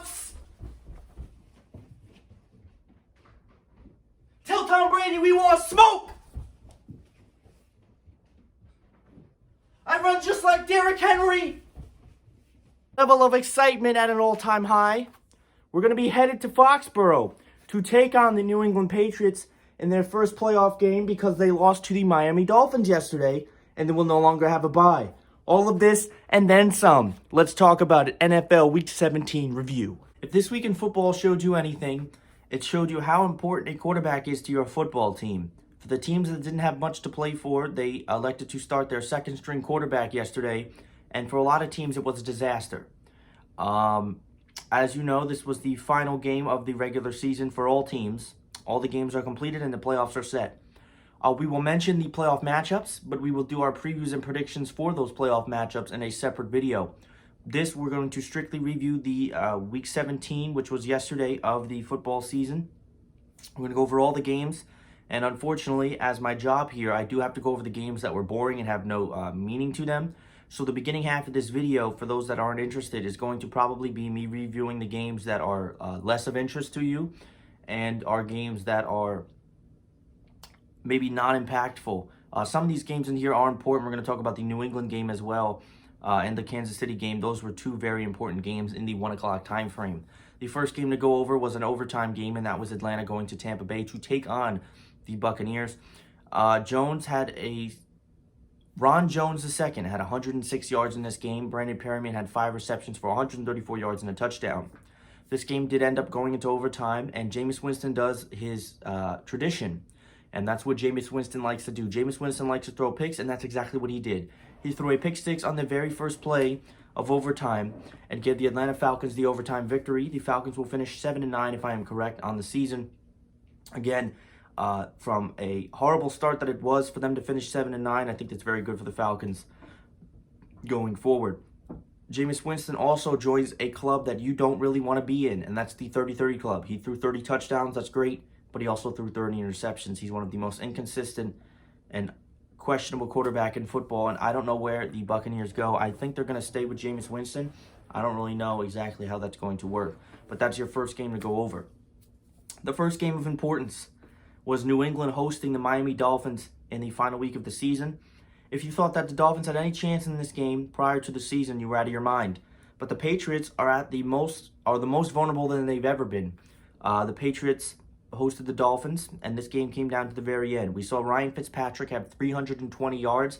Seahawks. Tell Tom Brady we want smoke. I run just like Derrick Henry. Level of excitement at an all-time high. We're going to be headed to Foxborough to take on the New England Patriots in their first playoff game because they lost to the Miami Dolphins yesterday and they will no longer have a bye. All of this and then some. Let's talk about it. NFL Week 17 review. If this week in football showed you anything, it showed you how important a quarterback is to your football team. For the teams that didn't have much to play for, they elected to start their second-string quarterback yesterday, and for a lot of teams, it was a disaster. As you know, this was the final game of the regular season for all teams. All the games are completed and the playoffs are set. We will mention the playoff matchups, but we will do our previews and predictions for those playoff matchups in a separate video. This, we're going to strictly review the Week 17, which was yesterday of the football season. We're going to go over all the games. And unfortunately, as my job here, I do have to go over the games that were boring and have no meaning to them. So the beginning half of this video, for those that aren't interested, is going to probably be me reviewing the games that are less of interest to you and are games that are maybe not impactful. Some of these games in here are important. We're going to talk about the New England game as well and the Kansas City game. Those were two very important games in the 1 o'clock time frame. The first game to go over was an overtime game, and that was Atlanta going to Tampa Bay to take on the Buccaneers. Ron Jones II had 106 yards in this game. Brandon Perryman had 5 receptions for 134 yards and a touchdown. This game did end up going into overtime, and Jameis Winston does his tradition, and that's what Jameis Winston likes to do. Jameis Winston likes to throw picks, and that's exactly what he did. He threw a pick six on the very first play of overtime and gave the Atlanta Falcons the overtime victory. The Falcons will finish 7-9, if I am correct, on the season. Again, from a horrible start that it was for them to finish 7-9, I think that's very good for the Falcons going forward. Jameis Winston also joins a club that you don't really want to be in, and that's the 30-30 club. He threw 30 touchdowns, that's great, but he also threw 30 interceptions. He's one of the most inconsistent and questionable quarterback in football, and I don't know where the Buccaneers go. I think they're going to stay with Jameis Winston. I don't really know exactly how that's going to work, but that's your first game to go over. The first game of importance was New England hosting the Miami Dolphins in the final week of the season. If you thought that the Dolphins had any chance in this game prior to the season, you were out of your mind. But the Patriots are the most vulnerable than they've ever been. The Patriots hosted the Dolphins, and this game came down to the very end. We saw Ryan Fitzpatrick have 320 yards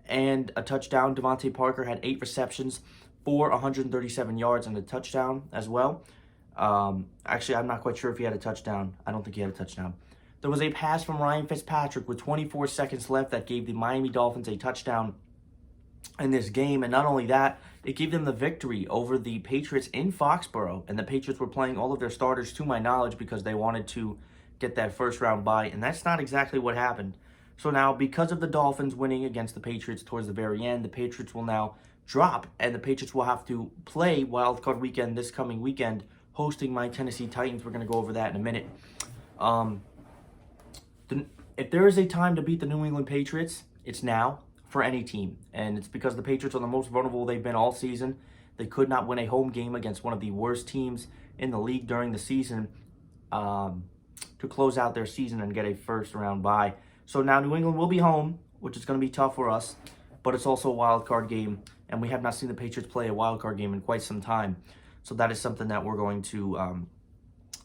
and a touchdown. Devontae Parker had 8 receptions for 137 yards and a touchdown as well. Actually, I'm not quite sure if he had a touchdown. I don't think he had a touchdown. There was a pass from Ryan Fitzpatrick with 24 seconds left that gave the Miami Dolphins a touchdown in this game. And not only that, it gave them the victory over the Patriots in Foxborough. And the Patriots were playing all of their starters, to my knowledge, because they wanted to get that first round bye. And that's not exactly what happened. So now, because of the Dolphins winning against the Patriots towards the very end, the Patriots will now drop. And the Patriots will have to play Wild Card Weekend this coming weekend, hosting my Tennessee Titans. We're going to go over that in a minute. If there is a time to beat the New England Patriots, it's now for any team. And it's because the Patriots are the most vulnerable they've been all season. They could not win a home game against one of the worst teams in the league during the season to close out their season and get a first-round bye. So now New England will be home, which is going to be tough for us, but it's also a wild card game, and we have not seen the Patriots play a wild card game in quite some time. So that is something that we're going to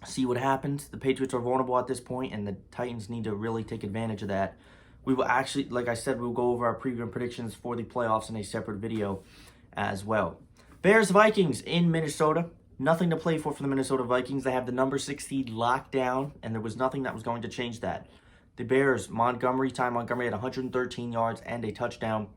see what happens. The Patriots are vulnerable at this point, and the Titans need to really take advantage of that. We will actually, like I said, we'll go over our preview and predictions for the playoffs in a separate video as well. Bears-Vikings in Minnesota. Nothing to play for the Minnesota Vikings. They have the number 6 seed locked down, and there was nothing that was going to change that. The Bears, Ty Montgomery had 113 yards and a touchdown.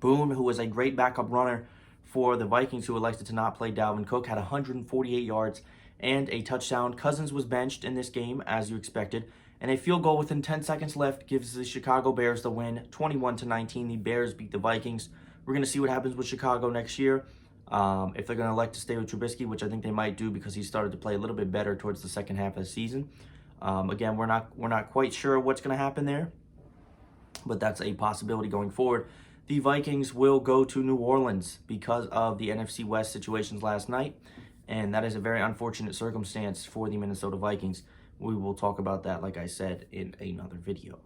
Boone, who was a great backup runner for the Vikings, who elected to not play Dalvin Cook, had 148 yards and a touchdown. Cousins was benched in this game, as you expected, and a field goal within 10 seconds left gives the Chicago Bears the win, 21-19. The Bears beat the Vikings. We're going to see what happens with Chicago next year. If they're going to elect to stay with Trubisky, which I think they might do because he started to play a little bit better towards the second half of the season. Again, we're not quite sure what's going to happen there, but that's a possibility going forward. The Vikings will go to New Orleans because of the NFC West situations last night. and that is a very unfortunate circumstance for the Minnesota Vikings. We will talk about that, like I said, in another video.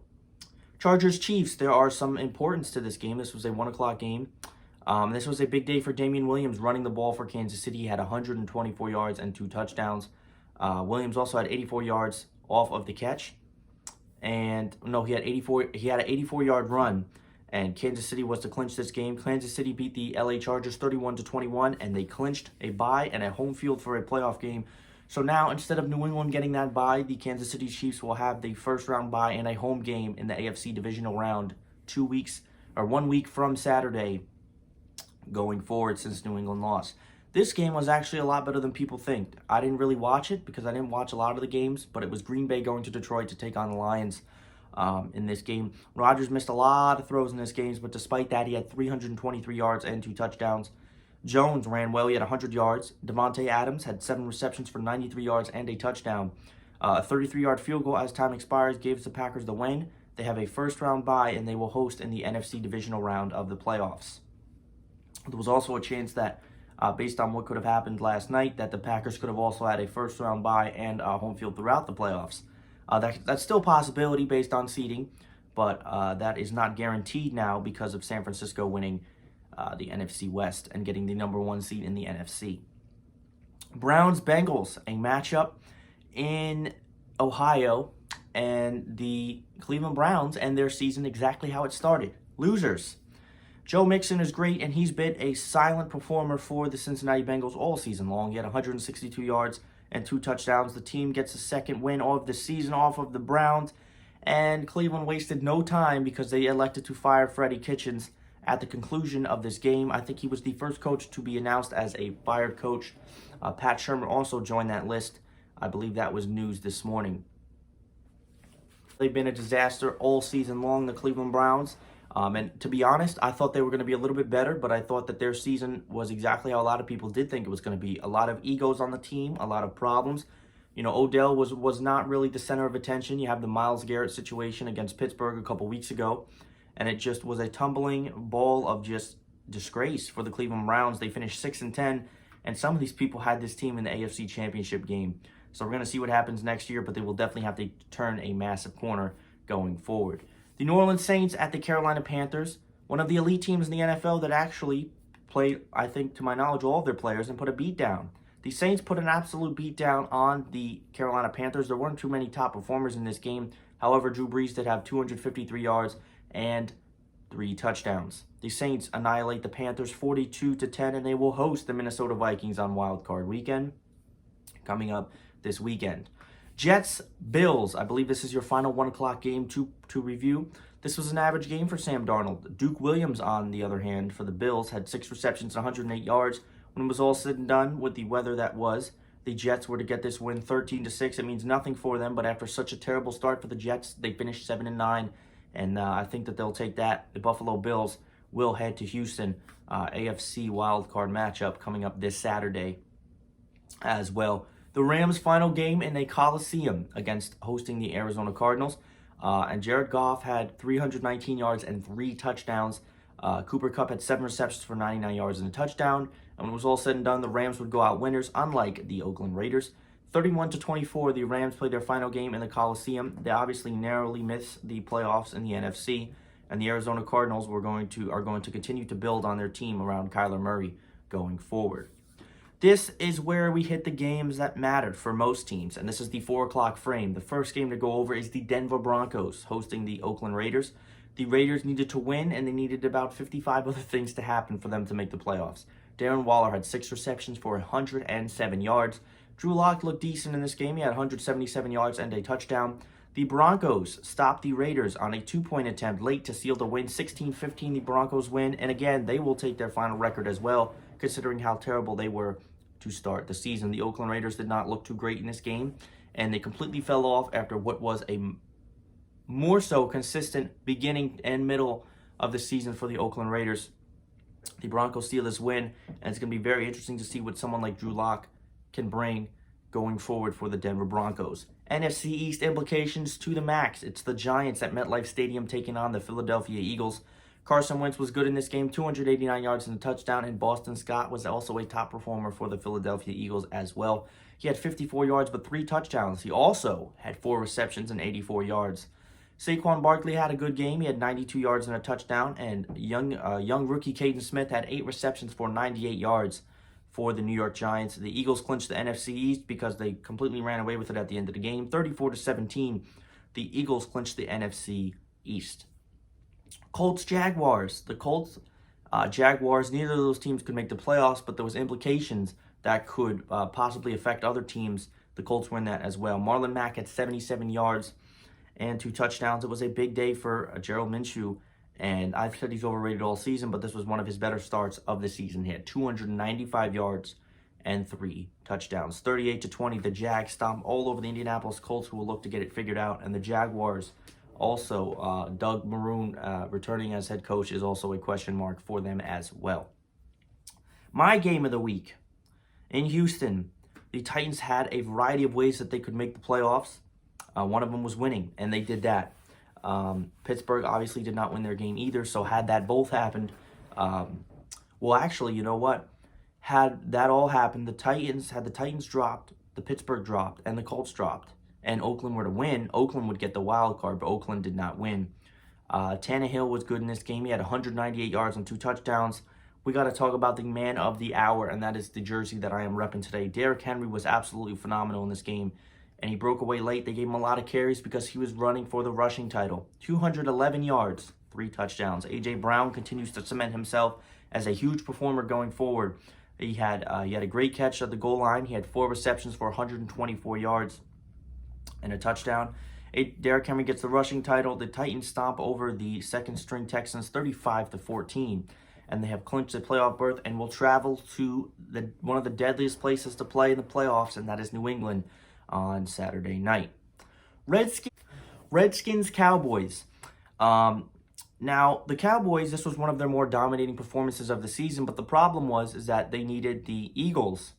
Chargers-Chiefs, there are some importance to this game. This was a 1 o'clock game. This was a big day for Damian Williams running the ball for Kansas City. He had 124 yards and 2 touchdowns. Williams also had 84 yards off of the catch. And no, he had an 84-yard run, and Kansas City was to clinch this game. Kansas City beat the LA Chargers 31-21, and they clinched a bye and a home field for a playoff game. So now, instead of New England getting that bye, the Kansas City Chiefs will have the first-round bye and a home game in the AFC divisional round 1 week from Saturday going forward, since New England lost. This game was actually a lot better than people think. I didn't really watch it because I didn't watch a lot of the games, but it was Green Bay going to Detroit to take on the Lions in this game. Rodgers missed a lot of throws in this game, but despite that, he had 323 yards and 2 touchdowns. Jones ran well. He had 100 yards. Devontae Adams had 7 receptions for 93 yards and a touchdown. A 33-yard field goal as time expires gives the Packers the win. They have a first-round bye, and they will host in the NFC divisional round of the playoffs. There was also a chance that, based on what could have happened last night, that the Packers could have also had a first-round bye and home field throughout the playoffs. That's still a possibility based on seeding, but that is not guaranteed now because of San Francisco winning the NFC West and getting the number 1 seed in the NFC. Browns-Bengals, a matchup in Ohio, and the Cleveland Browns end their season exactly how it started. Losers. Joe Mixon is great, and he's been a silent performer for the Cincinnati Bengals all season long. He had 162 yards and 2 touchdowns. The team gets a second win of the season off of the Browns, and Cleveland wasted no time because they elected to fire Freddie Kitchens at the conclusion of this game. I think he was the first coach to be announced as a fired coach. Pat Shermer also joined that list. I believe that was news this morning. They've been a disaster all season long, the Cleveland Browns. And to be honest, I thought they were going to be a little bit better, but I thought that their season was exactly how a lot of people did think it was going to be. A lot of egos on the team, a lot of problems. You know, Odell was not really the center of attention. You have the Myles Garrett situation against Pittsburgh a couple weeks ago, and it just was a tumbling ball of just disgrace for the Cleveland Browns. They finished 6-10, and some of these people had this team in the AFC Championship game. So we're going to see what happens next year, but they will definitely have to turn a massive corner going forward. The New Orleans Saints at the Carolina Panthers, one of the elite teams in the NFL that actually played, I think, to my knowledge, all of their players and put a beat down. The Saints put an absolute beat down on the Carolina Panthers. There weren't too many top performers in this game. However, Drew Brees did have 253 yards and 3 touchdowns. The Saints annihilate the Panthers 42-10, and they will host the Minnesota Vikings on Wild Card Weekend coming up this weekend. Jets-Bills, I believe this is your final 1 o'clock game to review. This was an average game for Sam Darnold. Duke Williams, on the other hand, for the Bills, had 6 receptions and 108 yards. When it was all said and done with the weather that was, the Jets were to get this win 13-6. It means nothing for them, but after such a terrible start for the Jets, they finished 7-9, and I think that they'll take that. The Buffalo Bills will head to Houston, AFC wildcard matchup coming up this Saturday as well. The Rams' final game in a Coliseum against hosting the Arizona Cardinals. And Jared Goff had 319 yards and 3 touchdowns. Cooper Kupp had 7 receptions for 99 yards and a touchdown. And when it was all said and done, the Rams would go out winners, unlike the Oakland Raiders. 31-24, the Rams played their final game in the Coliseum. They obviously narrowly missed the playoffs in the NFC. And the Arizona Cardinals are going to continue to build on their team around Kyler Murray going forward. This is where we hit the games that mattered for most teams, and this is the 4 o'clock frame. The first game to go over is the Denver Broncos hosting the Oakland Raiders. The Raiders needed to win, and they needed about 55 other things to happen for them to make the playoffs. Darren Waller had 6 receptions for 107 yards. Drew Lock looked decent in this game. He had 177 yards and a touchdown. The Broncos stopped the Raiders on a 2-point attempt late to seal the win. 16-15, the Broncos win, and again, they will take their final record as well, considering how terrible they were to start the season. The Oakland Raiders did not look too great in this game, and they completely fell off after what was a more so consistent beginning and middle of the season for the Oakland Raiders. The Broncos steal this win, and it's going to be very interesting to see what someone like Drew Lock can bring going forward for the Denver Broncos. NFC East implications to the max. It's the Giants at MetLife Stadium taking on the Philadelphia Eagles. Carson Wentz was good in this game, 289 yards and a touchdown, and Boston Scott was also a top performer for the Philadelphia Eagles as well. He had 54 yards but 3 touchdowns. He also had 4 receptions and 84 yards. Saquon Barkley had a good game. He had 92 yards and a touchdown, and young rookie Caden Smith had 8 receptions for 98 yards for the New York Giants. The Eagles clinched the NFC East because they completely ran away with it at the end of the game. 34-17, the Eagles clinched the NFC East. Colts, Jaguars. The Colts, Jaguars, neither of those teams could make the playoffs, but there was implications that could possibly affect other teams. The Colts win that as well. Marlon Mack had 77 yards and 2 touchdowns. It was a big day for Gerald Minshew, and I've said he's overrated all season, but this was one of his better starts of the season. He had 295 yards and 3 touchdowns. 38-20, the Jags stomped all over the Indianapolis Colts, who will look to get it figured out, and the Jaguars also, Doug Maroon returning as head coach is also a question mark for them as well. My game of the week. In Houston, the Titans had a variety of ways that they could make the playoffs. One of them was winning, and they did that. Pittsburgh obviously did not win their game either, so had that both happened, well, actually, you know what? Had that all happened, the Titans dropped, the Pittsburgh dropped, and the Colts dropped, and Oakland were to win, Oakland would get the wild card, but Oakland did not win. Tannehill was good in this game. He had 198 yards and 2 touchdowns. We got to talk about the man of the hour, and that is the jersey that I am repping today. Derrick Henry was absolutely phenomenal in this game, and he broke away late. They gave him a lot of carries because he was running for the rushing title. 211 yards, 3 touchdowns. A.J. Brown continues to cement himself as a huge performer going forward. He had a great catch at the goal line. He had 4 receptions for 124 yards and a touchdown. Derrick Henry gets the rushing title. The Titans stomp over the second-string Texans 35-14. And they have clinched a playoff berth and will travel to one of the deadliest places to play in the playoffs, and that is New England on Saturday night. Redskins, Cowboys. Now, the Cowboys, this was one of their more dominating performances of the season, but the problem is that they needed the Eagles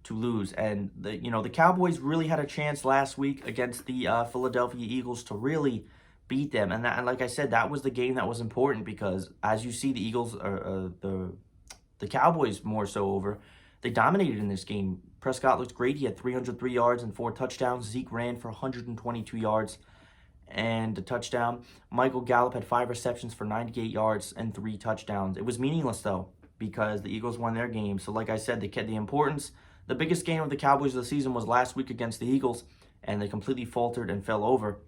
to lose. And, the Cowboys really had a chance last week against the Philadelphia Eagles to really beat them, and like I said, that was the game that was important because, as you see, the Eagles, the Cowboys more so over, they dominated in this game. Prescott looked great. He had 303 yards and 4 touchdowns. Zeke ran for 122 yards and a touchdown. Michael Gallup had 5 receptions for 98 yards and 3 touchdowns. It was meaningless, though, because the Eagles won their game. So, like I said, the biggest game of the Cowboys of the season was last week against the Eagles, and they completely faltered and fell over.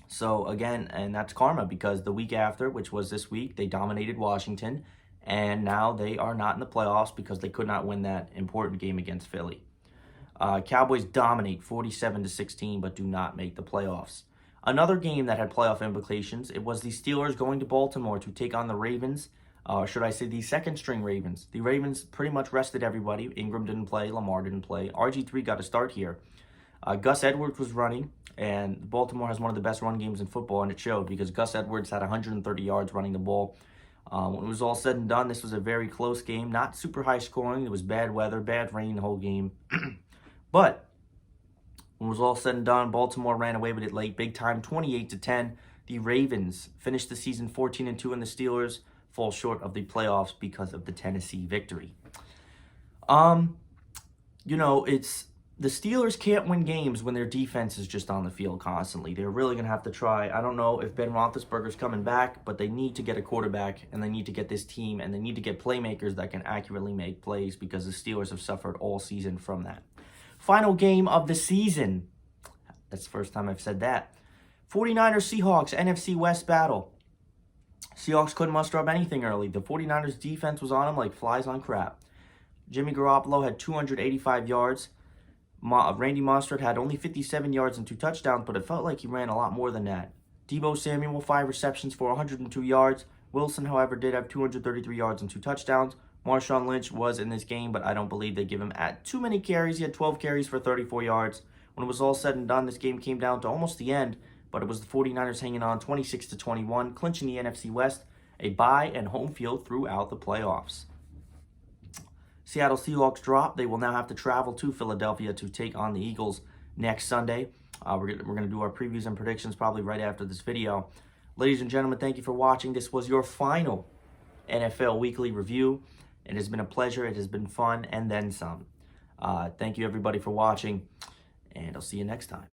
So, again, and that's karma because the week after, which was this week, they dominated Washington, and now they are not in the playoffs because they could not win that important game against Philly. Cowboys dominate 47-16, but do not make the playoffs. Another game that had playoff implications, it was the Steelers going to Baltimore to take on the Ravens, or should I say the second-string Ravens. The Ravens pretty much rested everybody. Ingram didn't play, Lamar didn't play. RG3 got a start here. Gus Edwards was running, and Baltimore has one of the best run games in football, and it showed because Gus Edwards had 130 yards running the ball. When it was all said and done, this was a very close game, not super high scoring. It was bad weather, bad rain the whole game. But when it was all said and done, Baltimore ran away with it late, big time, 28-10. The Ravens finished the season 14-2, and the Steelers fall short of the playoffs because of the Tennessee victory. The Steelers can't win games when their defense is just on the field constantly. They're really going to have to try. I don't know if Ben Roethlisberger's coming back, but they need to get a quarterback, and they need to get this team, and they need to get playmakers that can accurately make plays because the Steelers have suffered all season from that. Final game of the season. That's the first time I've said that. 49ers, Seahawks, NFC West battle. Seahawks couldn't muster up anything early. The 49ers defense was on them like flies on crap. Jimmy Garoppolo had 285 yards. Randy Mostert had only 57 yards and 2 touchdowns, but it felt like he ran a lot more than that. Deebo Samuel, 5 receptions for 102 yards. Wilson, however, did have 233 yards and 2 touchdowns. Marshawn Lynch was in this game, but I don't believe they give him too many carries. He had 12 carries for 34 yards. When it was all said and done, this game came down to almost the end, but it was the 49ers hanging on 26-21, clinching the NFC West, a bye and home field throughout the playoffs. Seattle Seahawks drop. They will now have to travel to Philadelphia to take on the Eagles next Sunday. We're going to do our previews and predictions probably right after this video. Ladies and gentlemen, thank you for watching. This was your final NFL Weekly Review. It has been a pleasure. It has been fun, and then some. Thank you, everybody, for watching, and I'll see you next time.